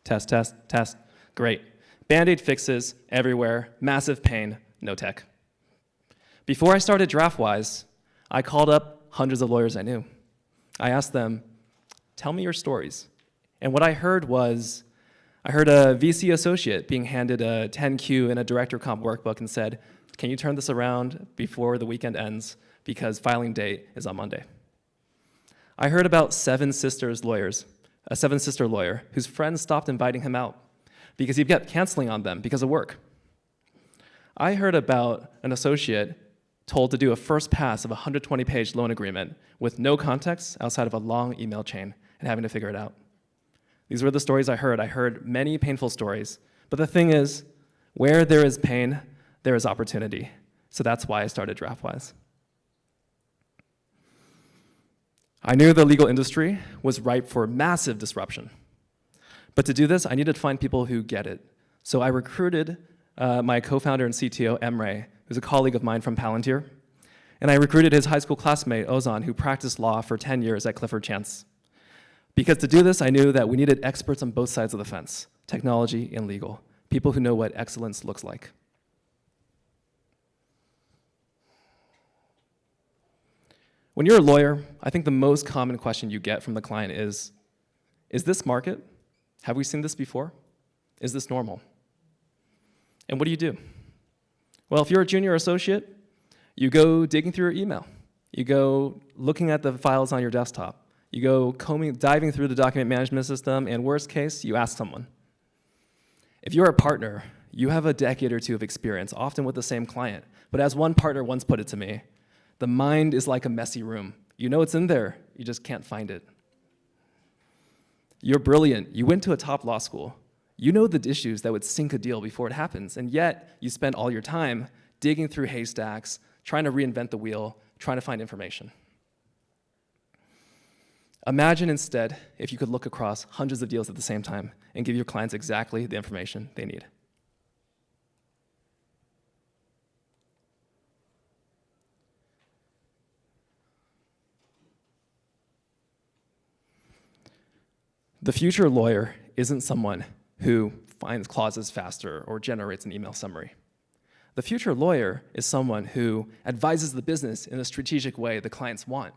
Test, test, test. Great. Band-Aid fixes everywhere, massive pain, no tech. Before I started Draftwise, I called up hundreds of lawyers I knew. I asked them, tell me your stories. And what I heard was, I heard a VC associate being handed a 10Q and a director comp workbook and said, can you turn this around before the weekend ends because filing date is on Monday? I heard about a seven-sister lawyer whose friends stopped inviting him out because he kept canceling on them because of work. I heard about an associate told to do a first pass of a 120-page loan agreement with no context outside of a long email chain and having to figure it out. These were the stories I heard. I heard many painful stories. But the thing is, where there is pain, there is opportunity. So that's why I started Draftwise. I knew the legal industry was ripe for massive disruption. But to do this, I needed to find people who get it. So I recruited my co-founder and CTO, Emre, who's a colleague of mine from Palantir. And I recruited his high school classmate, Ozan, who practiced law for 10 years at Clifford Chance. Because to do this, I knew that we needed experts on both sides of the fence, technology and legal, people who know what excellence looks like. When you're a lawyer, I think the most common question you get from the client is this market? Have we seen this before? Is this normal? And what do you do? Well, if you're a junior associate, you go digging through your email. You go looking at the files on your desktop. You go diving through the document management system, and worst case, you ask someone. If you're a partner, you have a decade or two of experience, often with the same client. But as one partner once put it to me, the mind is like a messy room. You know it's in there, you just can't find it. You're brilliant. You went to a top law school. You know the issues that would sink a deal before it happens, and yet you spend all your time digging through haystacks, trying to reinvent the wheel, trying to find information. Imagine instead if you could look across hundreds of deals at the same time and give your clients exactly the information they need. The future lawyer isn't someone who finds clauses faster or generates an email summary. The future lawyer is someone who advises the business in a strategic way the clients want.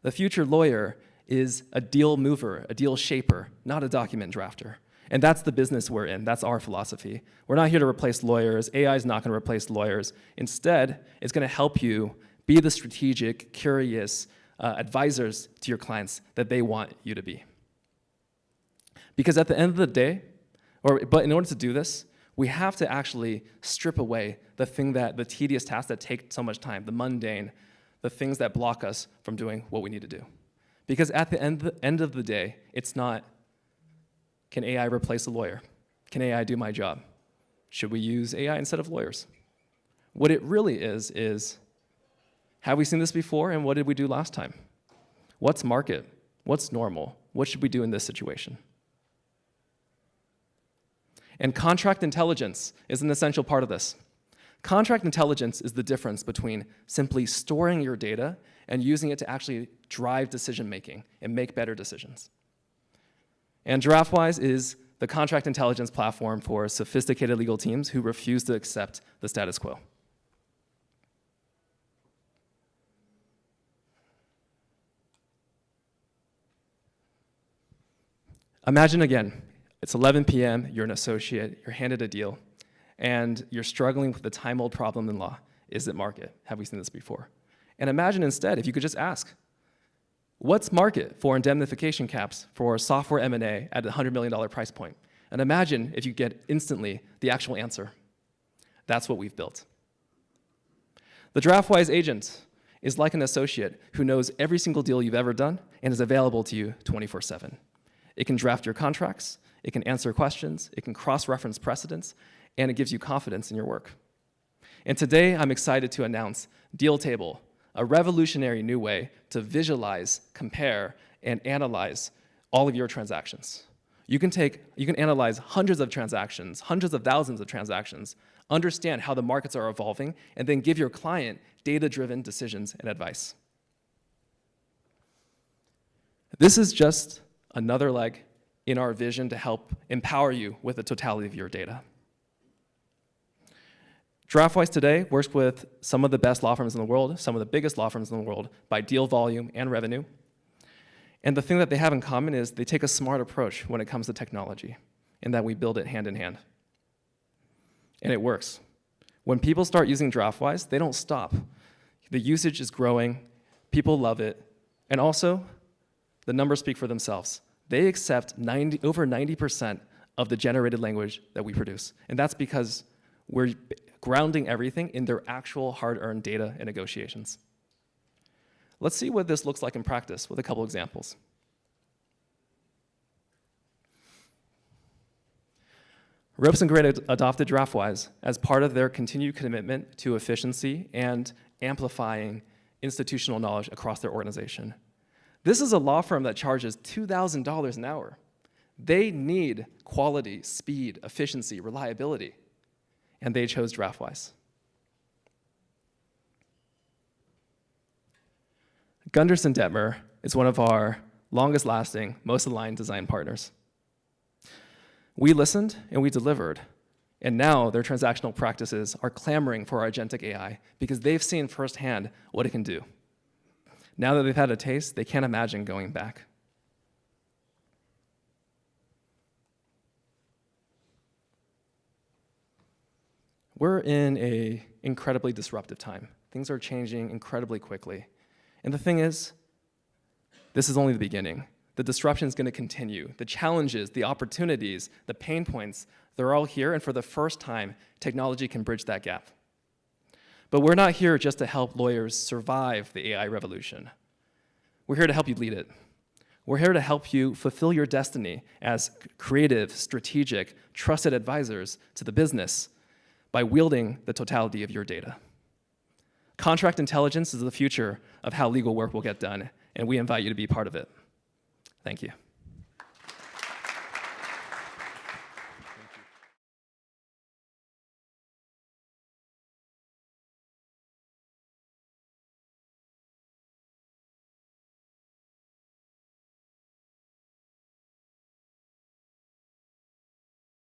The future lawyer is a deal mover, a deal shaper, not a document drafter. And that's the business we're in. That's our philosophy. We're not here to replace lawyers. AI is not going to replace lawyers. Instead, it's going to help you be the strategic, curious advisors to your clients that they want you to be. Because at the end of the day, but in order to do this, we have to actually strip away the tedious tasks that take so much time, the mundane, the things that block us from doing what we need to do. Because at the end of the day, it's not, can AI replace a lawyer? Can AI do my job? Should we use AI instead of lawyers? What it really is, have we seen this before, and what did we do last time? What's market? What's normal? What should we do in this situation? And contract intelligence is an essential part of this. Contract intelligence is the difference between simply storing your data and using it to actually drive decision-making and make better decisions. And Draftwise is the contract intelligence platform for sophisticated legal teams who refuse to accept the status quo. Imagine again, it's 11 p.m., you're an associate, you're handed a deal, and you're struggling with the time-old problem in law. Is it market? Have we seen this before? And imagine instead if you could just ask, what's market for indemnification caps for software M&A at a $100 million price point? And imagine if you get instantly the actual answer. That's what we've built. The Draftwise agent is like an associate who knows every single deal you've ever done and is available to you 24/7. It can draft your contracts, it can answer questions, it can cross-reference precedents, and it gives you confidence in your work. And today, I'm excited to announce Deal Table, a revolutionary new way to visualize, compare, and analyze all of your transactions. You can analyze hundreds of transactions, hundreds of thousands of transactions, understand how the markets are evolving, and then give your client data-driven decisions and advice. This is just another leg in our vision to help empower you with the totality of your data. Draftwise today works with some of the best law firms in the world, some of the biggest law firms in the world, by deal volume and revenue. And the thing that they have in common is they take a smart approach when it comes to technology, in that we build it hand in hand. And it works. When people start using Draftwise, they don't stop. The usage is growing, people love it, and also, the numbers speak for themselves. They accept over 90% of the generated language that we produce. And that's because we're grounding everything in their actual hard-earned data and negotiations. Let's see what this looks like in practice with a couple examples. Ropes and Grid adopted Draftwise as part of their continued commitment to efficiency and amplifying institutional knowledge across their organization. This is a law firm that charges $2,000 an hour. They need quality, speed, efficiency, reliability, and they chose Draftwise. Gunderson Detmer is one of our longest-lasting, most aligned design partners. We listened and we delivered, and now their transactional practices are clamoring for our agentic AI because they've seen firsthand what it can do. Now that they've had a taste, they can't imagine going back. We're in an incredibly disruptive time. Things are changing incredibly quickly. And the thing is, this is only the beginning. The disruption is going to continue. The challenges, the opportunities, the pain points, they're all here, and for the first time, technology can bridge that gap. But we're not here just to help lawyers survive the AI revolution. We're here to help you lead it. We're here to help you fulfill your destiny as creative, strategic, trusted advisors to the business by wielding the totality of your data. Contract intelligence is the future of how legal work will get done, and we invite you to be part of it. Thank you.